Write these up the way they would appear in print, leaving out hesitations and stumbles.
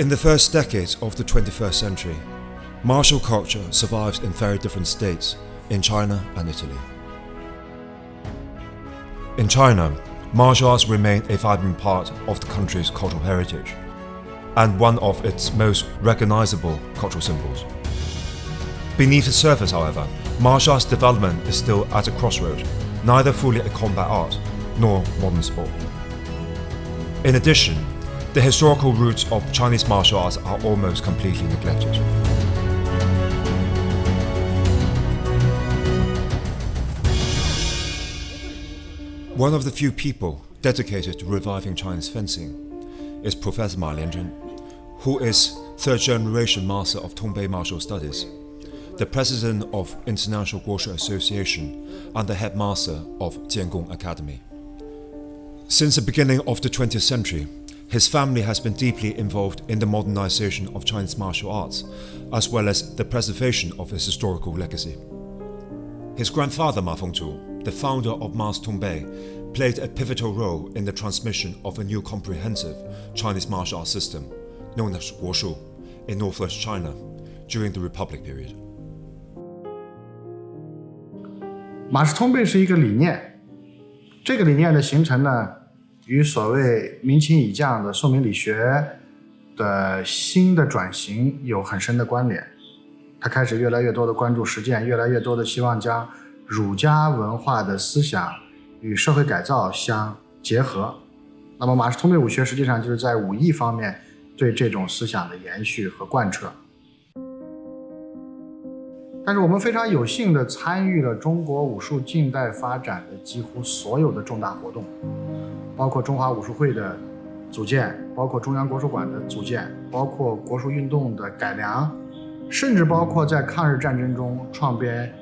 In the first decades of the 21st century, martial culture survives in very different states in China and Italy. In China, martial arts remain a vibrant part of the country's cultural heritage and one of its most recognizable cultural symbols. Beneath the surface, however, martial arts development is still at a crossroad, neither fully a combat art nor modern sport. In addition, the historical roots of Chinese martial arts are almost completely neglected. One of the few people dedicated to reviving Chinese fencing is Professor Lian, who is third-generation master of Tongbei martial studies, the president of International Wushu Association and the headmaster of Jiangong Academy. Since the beginning of the 20th century, his family has been deeply involved in the modernization of Chinese martial arts, as well as the preservation of its historical legacy. His grandfather Ma Fengzhu, the founder of Master Tongbei, played a pivotal role in the transmission of a new comprehensive Chinese martial arts system, known as Wushu, in northwest China during the Republic period. 马式通背是一个理念，这个理念的形成呢，与所谓明清以降的宋明理学的新的转型有很深的关联。他开始越来越多的关注实践，越来越多的希望将儒家文化的思想与社会改造相结合。那么马式通背武学实际上就是在武艺方面对这种思想的延续和贯彻。但是我们非常有幸地参与了中国武术近代发展的几乎所有的重大活动，包括中华武术会的组建，包括中央国术馆的组建，包括国术运动的改良，甚至包括在抗日战争中创编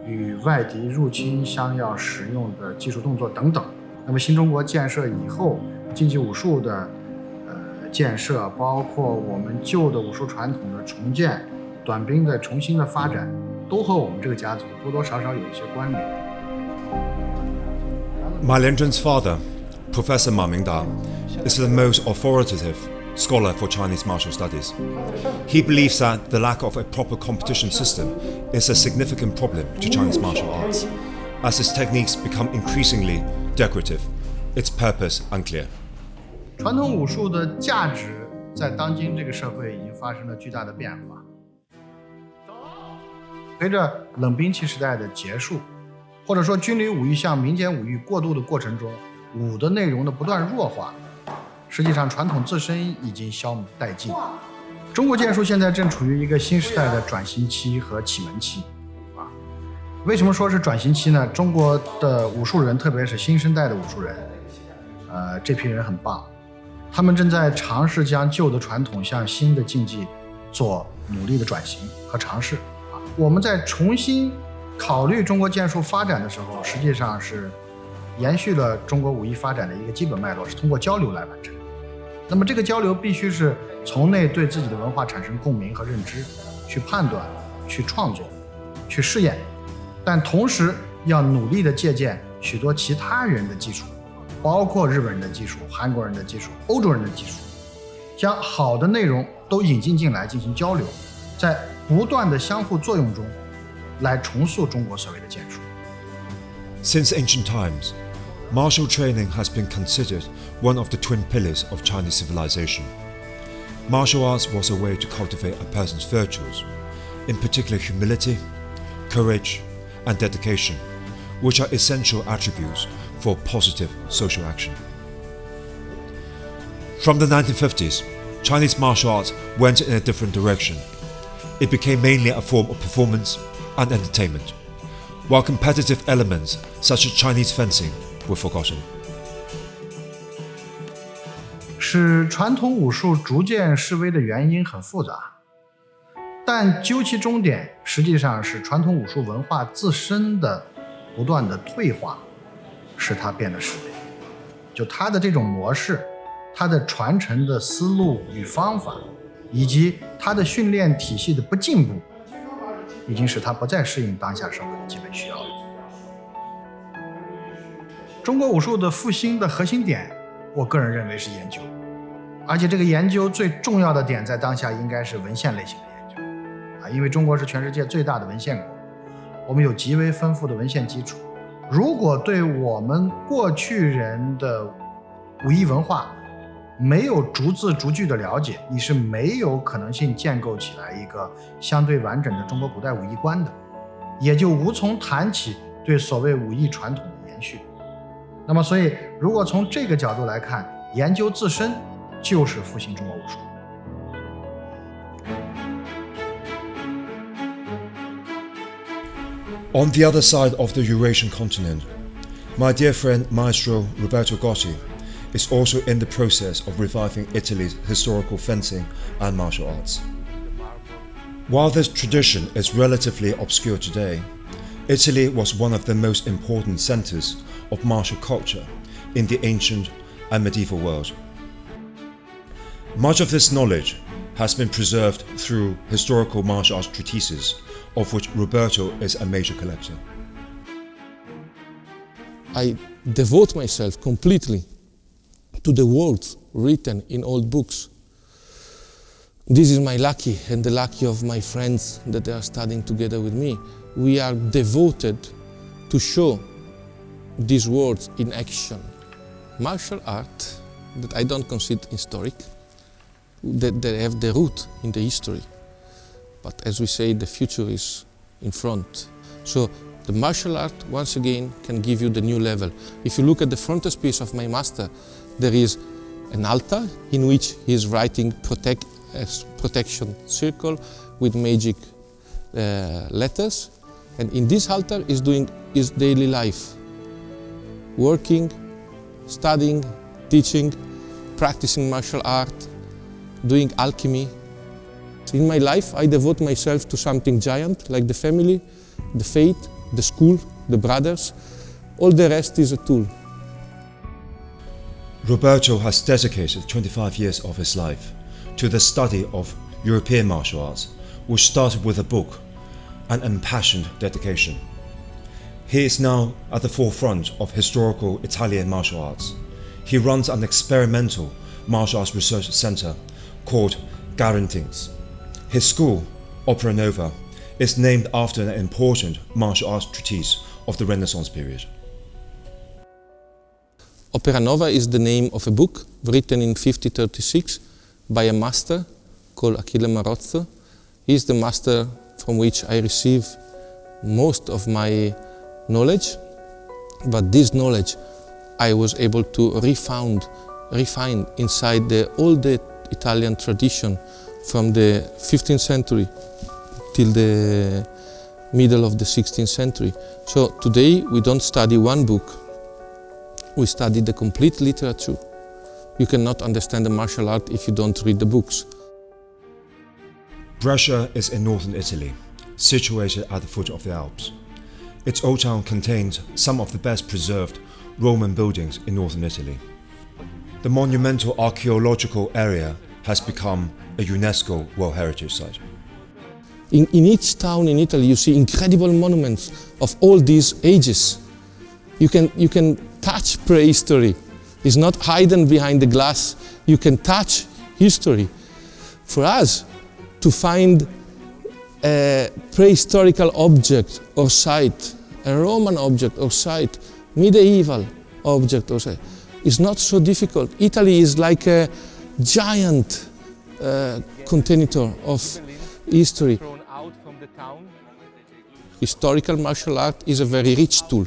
与外敌入侵相要使用的技术动作等等。那么新中国建设以后，竞技武术的建设，包括我们旧的武术传统的重建，短兵的重新的发展，都和我们这个家族多多少少有一些关联。Ma Lianzhen's father, Professor Mingda, is the most authoritative scholar for Chinese martial studies. He believes that the lack of a proper competition system is a significant problem to Chinese martial arts, as its techniques become increasingly decorative, its purpose unclear. 传统武术的价值在当今这个社会已经发生了巨大的变化。随着冷兵器时代的结束，或者说军旅武艺向民间武艺过渡的过程中，武的内容的不断弱化，实际上传统自身已经消弭殆尽。中国剑术现在正处于一个新时代的转型期和启蒙期。为什么说是转型期呢？中国的武术人，特别是新生代的武术人，这批人很棒，他们正在尝试将旧的传统向新的竞技做努力的转型和尝试。我们在重新考虑中国剑术发展的时候，实际上是延续了中国武艺发展的一个基本脉络，是通过交流来完成。那么这个交流必须是从内对自己的文化产生共鸣和认知，去判断，去创作，去试验，但同时要努力地借鉴许多其他人的技术，包括日本人的技术、韩国人的技术、欧洲人的技术，将好的内容都引进来进行交流，在不断的相互作用中来重塑中国所谓的剑术。 Since ancient times, martial training has been considered one of the twin pillars of Chinese civilization. Martial arts was a way to cultivate a person's virtues, in particular humility, courage, and dedication, which are essential attributes for positive social action. From the 1950s, Chinese martial arts went in a different direction. It became mainly a form of performance and entertainment, while competitive elements such as Chinese fencing were forgotten. 使传统武术逐渐式微的原因很复杂，但究其终点，实际上是传统武术文化自身的不断的退化，使它变得式微。就它的这种模式，它的传承的思路与方法，以及它的训练体系的不进步，已经使它不再适应当下社会的基本需要了。中国武术的复兴的核心点，我个人认为是研究。而且这个研究最重要的点在当下应该是文献类型的研究因为中国是全世界最大的文献国，我们有极为丰富的文献基础。如果对我们过去人的武艺文化没有逐字逐句的了解，你是没有可能性建构起来一个相对完整的中国古代武艺观的，也就无从谈起对所谓武艺传统的延续。那么所以如果从这个角度来看，研究自身就是复兴中国武术。On the other side of the Eurasian continent, my dear friend Maestro Roberto Gotti is also in the process of reviving Italy's historical fencing and martial arts. While this tradition is relatively obscure today, Italy was one of the most important centers of martial culture in the ancient and medieval world. Much of this knowledge has been preserved through historical martial arts treatises, of which Roberto is a major collector. I devote myself completely to the words written in old books. This is my lucky and the lucky of my friends that they are studying together with me. We are devoted to show these words in action. Martial art that I don't consider historic, that they have the root in the history. But as we say, the future is in front. So the martial art, once again, can give you the new level. If you look at the frontispiece of my master, there is an altar in which he is writing protection circle with magic letters. And in this altar is doing his daily life. Working, studying, teaching, practicing martial art, doing alchemy. In my life, I devote myself to something giant, like the family, the faith, the school, the brothers. All the rest is a tool. Roberto has dedicated 25 years of his life to the study of European martial arts, which started with a book, an impassioned dedication. He is now at the forefront of historical Italian martial arts. He runs an experimental martial arts research center called Garantings. His school, Opera Nova, is named after an important martial arts treatise of the Renaissance period. Opera Nova is the name of a book written in 1536 by a master called Achille Marozzo. He is the master from which I receive most of my knowledge, but this knowledge I was able to refine inside all the Italian tradition from the 15th century till the middle of the 16th century. So today we don't study one book, we study the complete literature. You cannot understand the martial art if you don't read the books. Brescia is in northern Italy, situated at the foot of the Alps. Its old town contains some of the best preserved Roman buildings in northern Italy. The monumental archaeological area has become a UNESCO World Heritage Site. In each town in Italy you see incredible monuments of all these ages. You can touch prehistory. It's not hidden behind the glass. You can touch history. For us, to find a prehistorical object or site, a Roman object or site, medieval object or site, is not so difficult. Italy is like a giant container of history. Historical martial art is a very rich tool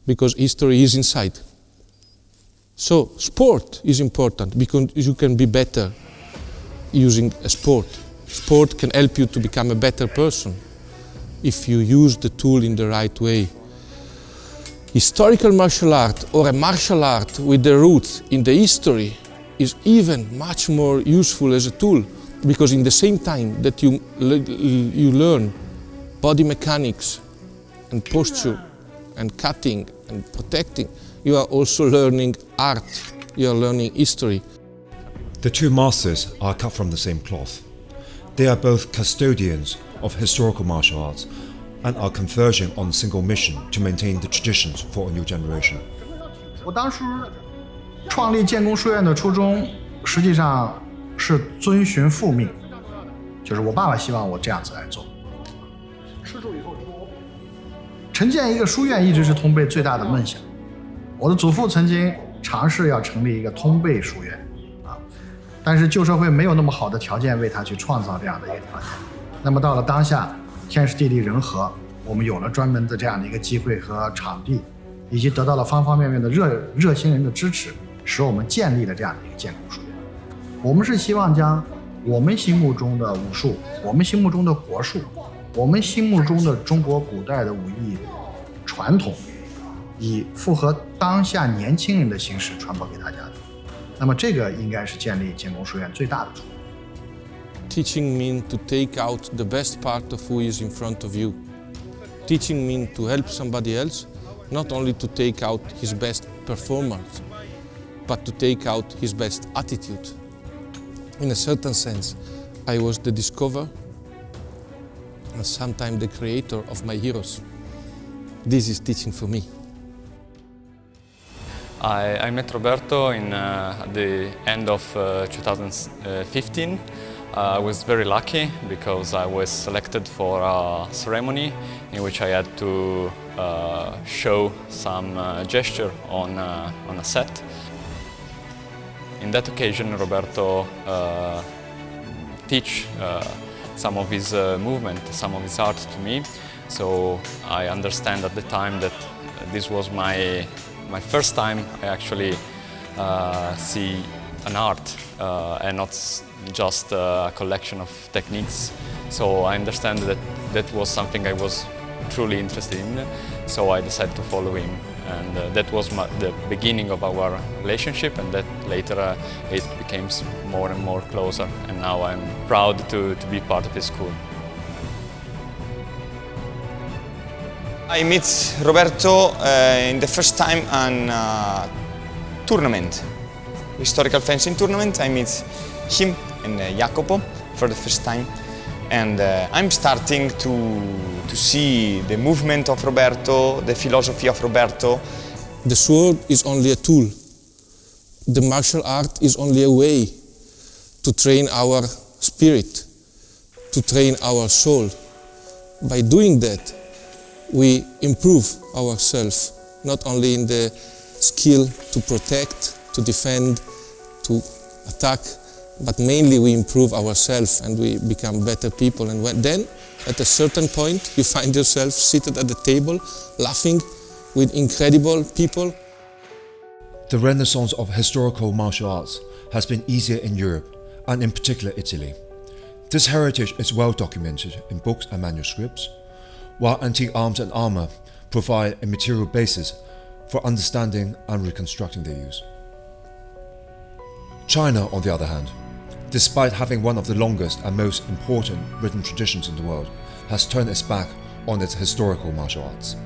because history is inside. So sport is important because you can be better using a sport. Sport can help you to become a better person if you use the tool in the right way. Historical martial art or a martial art with the roots in the history is even much more useful as a tool because in the same time that you learn body mechanics and posture and cutting and protecting, you are also learning art, you are learning history. The two masters are cut from the same cloth. They are both custodians of historical martial arts and are converging on a single mission to maintain the traditions for a new generation. 我当时创立建功书院的初衷，实际上是遵循父命，就是我爸爸希望我这样子来做。承建一个书院一直是通贝最大的梦想。我的祖父曾经尝试要成立一个通贝书院但是旧社会没有那么好的条件为他去创造这样的一个条件。那么到了当下，天时地利人和，我们有了专门的这样的一个机会和场地，以及得到了方方面面的热心人的支持，使我们建立了这样的一个建功书院。我们是希望将我们心目中的武术，我们心目中的国术，我们心目中的中国古代的武艺传统，以符合当下年轻人的形式传播给大家的。那么这个应该是建立建功书院最大的初衷。Teaching means to take out the best part of who is in front of you. Teaching means to help somebody else, not only to take out his best performance, but to take out his best attitude. In a certain sense, I was the discoverer and sometimes the creator of my heroes. This is teaching for me. I met Roberto at the end of 2015. I was very lucky because I was selected for a ceremony in which I had to show some gesture on a set. In that occasion, Roberto teach some of his movement, some of his art to me. So I understand at the time that this was my first time I actually see an art and not just a collection of techniques. So I understand that that was something I was truly interested in. So I decided to follow him, and that was the beginning of our relationship, and that later it became more and more closer, and now I'm proud to be part of his school. I meet Roberto in the first time on a tournament, historical fencing tournament. I meet him and Jacopo for the first time, and I'm starting to see the movement of Roberto, the philosophy of Roberto. The sword is only a tool. The martial art is only a way to train our spirit, to train our soul. By doing that, we improve ourselves, not only in the skill to protect, to defend, to attack, but mainly we improve ourselves and we become better people. And then, at a certain point, you find yourself seated at the table, laughing with incredible people. The renaissance of historical martial arts has been easier in Europe, and in particular Italy. This heritage is well documented in books and manuscripts, while antique arms and armor provide a material basis for understanding and reconstructing their use. China, on the other hand, despite having one of the longest and most important written traditions in the world, has turned its back on its historical martial arts.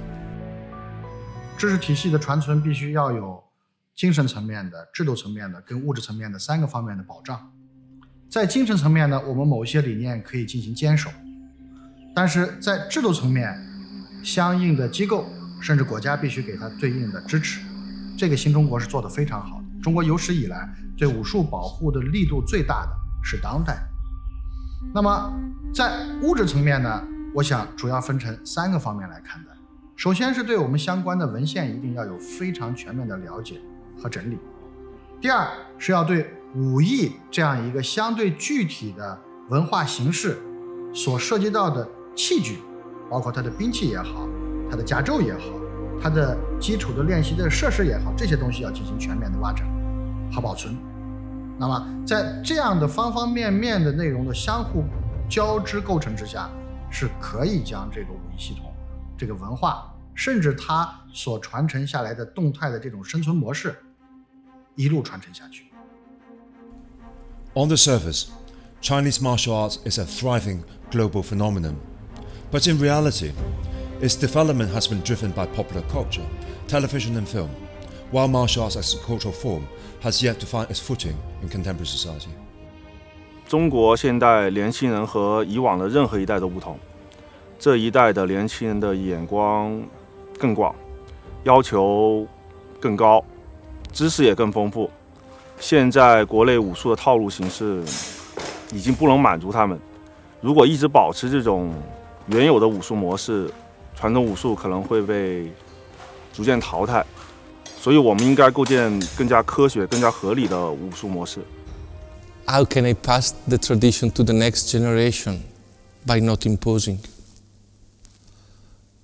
知识体系的传承必须要有精神层面的、制度层面的跟物质层面的3个方面的保障。在精神层面呢，我们某些理念可以进行坚守，但是在制度层面，相应的机构甚至国家必须给它对应的支持。这个新中国是做得非常好的。中国有史以来对武术保护的力度最大的是当代。那么在物质层面呢，我想主要分成3个方面来看待。首先是对我们相关的文献一定要有非常全面的了解和整理。第二是要对武艺这样一个相对具体的文化形式所涉及到的器具，包括它的兵器也好，它的甲胄也好，它的基础的练习的设施也好，这些东西要进行全面的挖整和保存。那么在这样的方方面面的内容的相互交织构成之下，是可以将这个武艺系统、这个文化，甚至它所传承下来的动态的这种生存模式一路传承下去。On the surface, Chinese martial arts is a thriving global phenomenon, but in reality, its development has been driven by popular culture, television and film, while martial arts as a cultural form has yet to find its footing in contemporary society. 中国现代年轻人和以往的任何一代都不同，这一代的年轻人的眼光更广，要求更高，知识也更丰富，现在国内武术的套路形式已经不能满足他们。如果一直保持这种原有的武术模式，传统武术可能会被逐渐淘汰。所以我们应该构建更加科学、更加合理的武术模式。How can I pass the tradition to the next generation? By not imposing.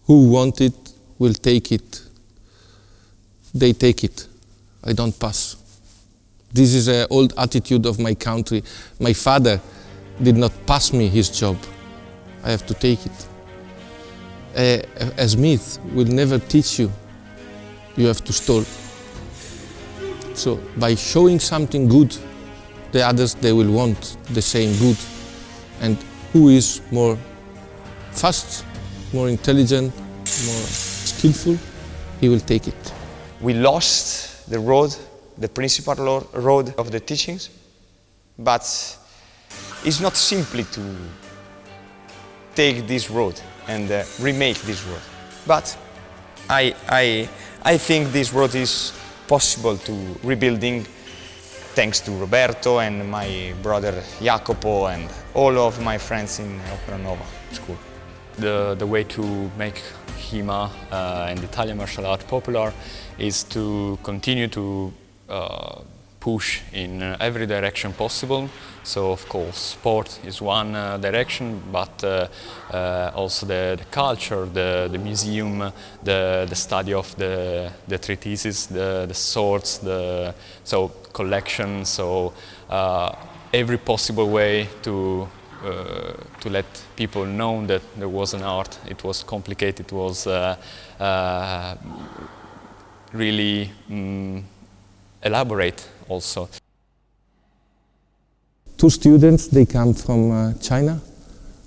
Who want it will take it. They take it. I don't pass. This is an old attitude of my country. My father did not pass me his job. I have to take it. A smith will never teach you. You have to stole. So by showing something good, the others, they will want the same good. And who is more fast, more intelligent, more skillful, he will take it. We lost the road, the principal road of the teachings, but it's not simply to take this road and remake this road. But I think this road is possible to rebuilding thanks to Roberto and my brother Jacopo and all of my friends in Opera Nova school. The way to make HEMA and Italian martial art popular is to continue to push in every direction possible. So of course sport is one direction, but also the culture, the museum, the study of the treatises, the swords, so collection, so every possible way to let people know that there was an art. It was complicated, it was really elaborate also. Two students, they come from China,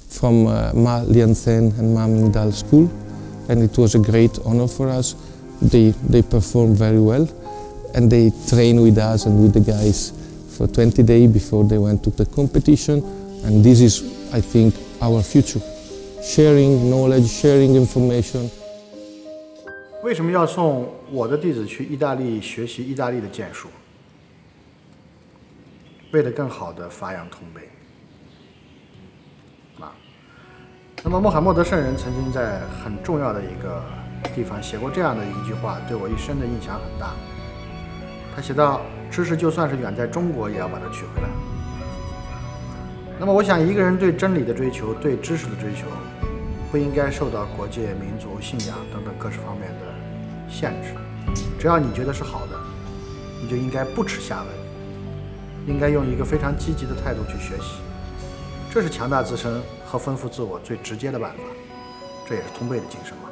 from Lian and Mingda school, and it was a great honor for us. They performed very well, and they trained with us and with the guys for 20 days before they went to the competition, and this is, I think, our future. Sharing knowledge, sharing information. 为什么要送我的弟子去意大利学习意大利的剑术？为了更好的发扬通背。那么穆罕默德圣人曾经在很重要的一个地方写过这样的一句话，对我一生的印象很大。他写道：“知识就算是远在中国，也要把它取回来。”那么我想，一个人对真理的追求，对知识的追求，不应该受到国界、民族、信仰等等各式方面的限制。只要你觉得是好的，你就应该不耻下问，应该用一个非常积极的态度去学习。这是强大自身和丰富自我最直接的办法，这也是通背的精神嘛。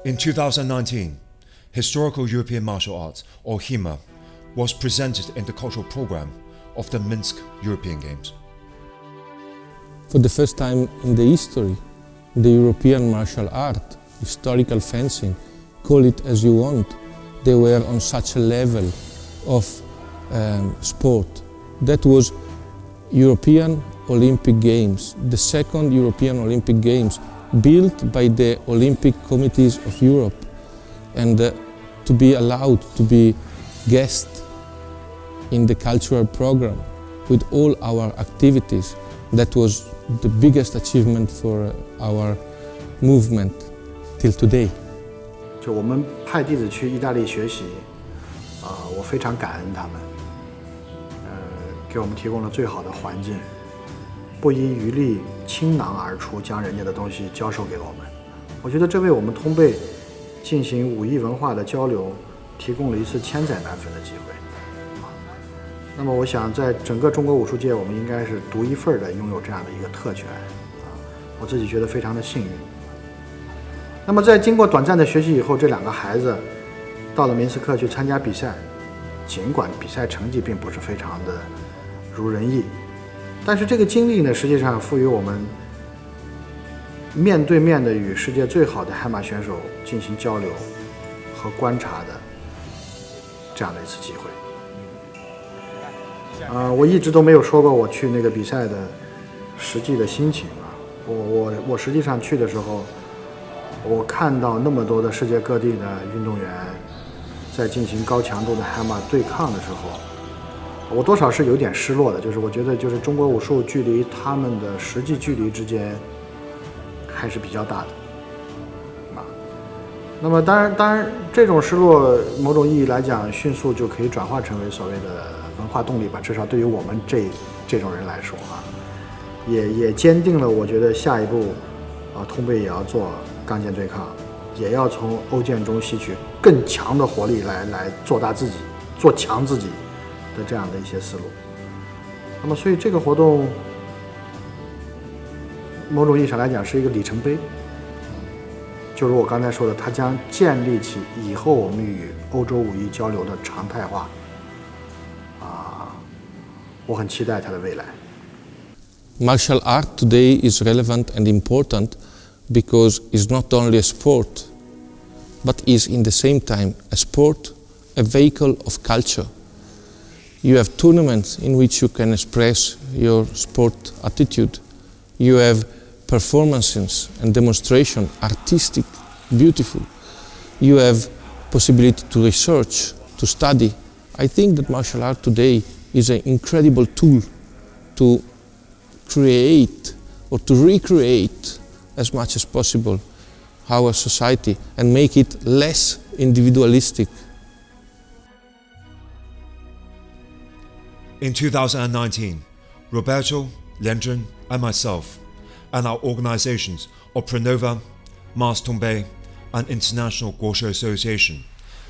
In 2019, Historical European Martial Arts, or HEMA, was presented in the cultural program of the Minsk European Games. For the first time in the history, the European martial art, historical fencing, call it as you want, they were on such a level of sport. That was European Olympic Games, the second European Olympic Games built by the Olympic Committees of Europe, and to be allowed to be guest in the cultural program with all our activities, that was the biggest achievement for our movement till today. 就我们派弟子去意大利学习，我非常感恩他们，给我们提供了最好的环境，不遗余力、倾囊而出，将人家的东西教授给我们。我觉得这为我们通背进行武艺文化的交流提供了一次千载难逢的机会。那么我想，在整个中国武术界，我们应该是独一份的拥有这样的一个特权，我自己觉得非常的幸运。那么在经过短暂的学习以后，这两个孩子到了明斯克去参加比赛，尽管比赛成绩并不是非常的如人意，但是这个经历呢，实际上赋予我们面对面的与世界最好的HEMA选手进行交流和观察的这样的一次机会。我一直都没有说过我去那个比赛的实际的心情啊。我实际上去的时候，我看到那么多的世界各地的运动员在进行高强度的HEMA对抗的时候，我多少是有点失落的，就是我觉得就是中国武术距离他们的实际距离之间还是比较大的啊。那么当然这种失落某种意义来讲，迅速就可以转化成为所谓的文化动力吧，至少对于我们这种人来说啊，也坚定了我觉得下一步通背也要做刚健对抗，也要从欧健中吸取更强的活力来做大自己，做强自己的这样的一些思路。那么所以这个活动某种意义上来讲是一个里程碑，就如我刚才说的，它将建立起以后我们与欧洲武艺交流的常态化我很期待它的未来。Martial art today is relevant and important because it's not only a sport, but is in the same time a sport, a vehicle of culture. You have tournaments in which you can express your sport attitude. You have performances and demonstration, artistic, beautiful. You have possibility to research, to study. I think that martial art today is an incredible tool to create or to recreate as much as possible our society and make it less individualistic. In 2019, Roberto, Lian, and myself, and our organizations of Pranova, Mass Tombe, and International Wushu Association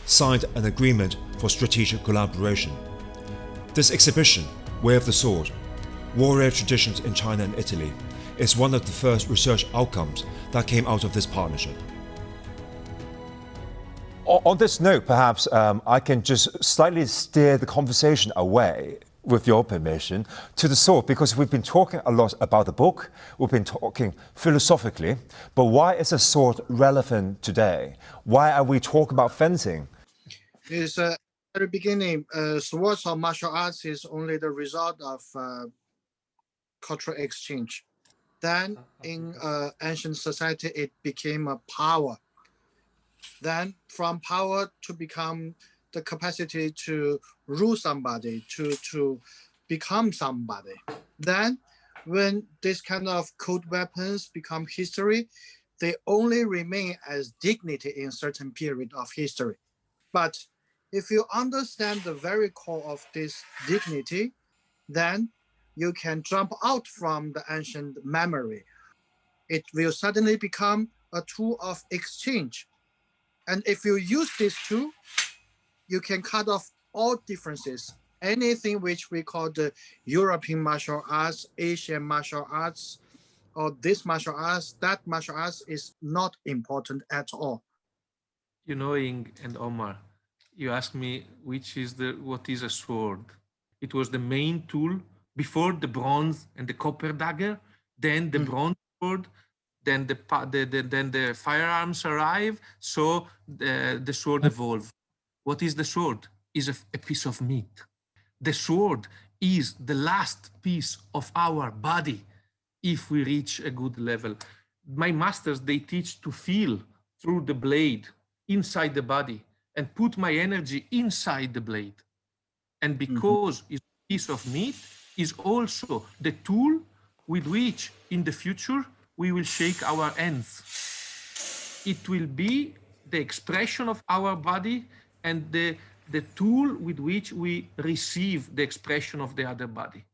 signed an agreement for strategic collaboration. This exhibition, Way of the Sword, Warrior Traditions in China and Italy, is one of the first research outcomes that came out of this partnership. On this note, perhaps I can just slightly steer the conversation away, with your permission, to the sword, because we've been talking a lot about the book, we've been talking philosophically, but why is the sword relevant today? Why are we talking about fencing? Is at the beginning, swords or martial arts is only the result of cultural exchange. Then in ancient society, it became a power. Then from power to become the capacity to rule somebody, to become somebody. Then when this kind of code weapons become history, they only remain as dignity in certain period of history. But if you understand the very core of this dignity, then you can jump out from the ancient memory. It will suddenly become a tool of exchange. And if you use this tool, you can cut off all differences. Anything which we call the European martial arts, Asian martial arts, or this martial arts, that martial arts is not important at all. You know, Ing and Omar, you asked me what is a sword. It was the main tool before the bronze and the copper dagger, then the bronze sword, then the firearms arrive, so the sword evolved. What is the sword? Is a piece of meat. The sword is the last piece of our body if we reach a good level. My masters, they teach to feel through the blade inside the body and put my energy inside the blade. And because it's a piece of meat, is also the tool with which in the future we will shake our hands. It will be the expression of our body and the tool with which we receive the expression of the other body.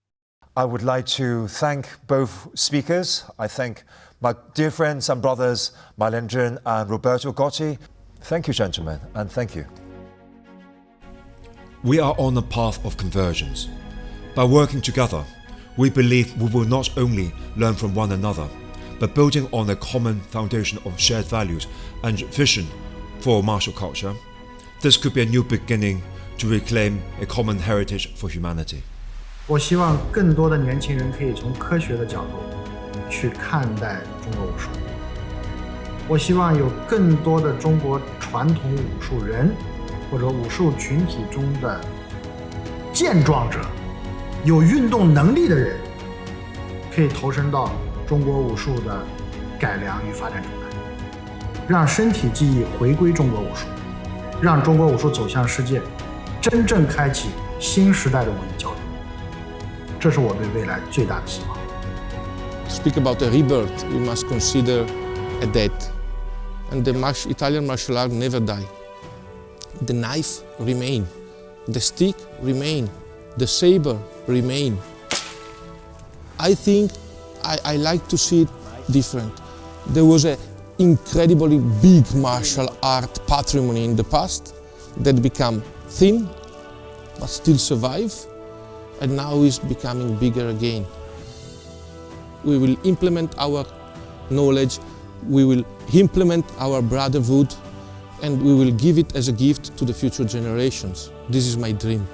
I would like to thank both speakers. I thank my dear friends and brothers, Lian and Roberto Gotti. Thank you, gentlemen, and thank you. We are on a path of convergence. By working together, we believe we will not only learn from one another, but building on a common foundation of shared values and vision for martial culture, this could be a new beginning to reclaim a common heritage for humanity. 我希望更多的年轻人可以从科学的角度去看待中国武术。我希望有更多的中国传统武术人或者武术群体中的健壮者、有运动能力的人，可以投身到中国武术的改良与发展中来，让身体技艺回归中国武术，让中国武术走向世界，真正开启新时代的武艺交流。这是我对未来最大的希望。 To speak about a rebirth, we must consider a death. And the Italian martial art never die. The knife remain, the stick remain, the saber remain. I think I like to see it different. There was an incredibly big martial art patrimony in the past that became thin but still survive, and now is becoming bigger again. We will implement our knowledge, we will implement our brotherhood, and we will give it as a gift to the future generations. This is my dream.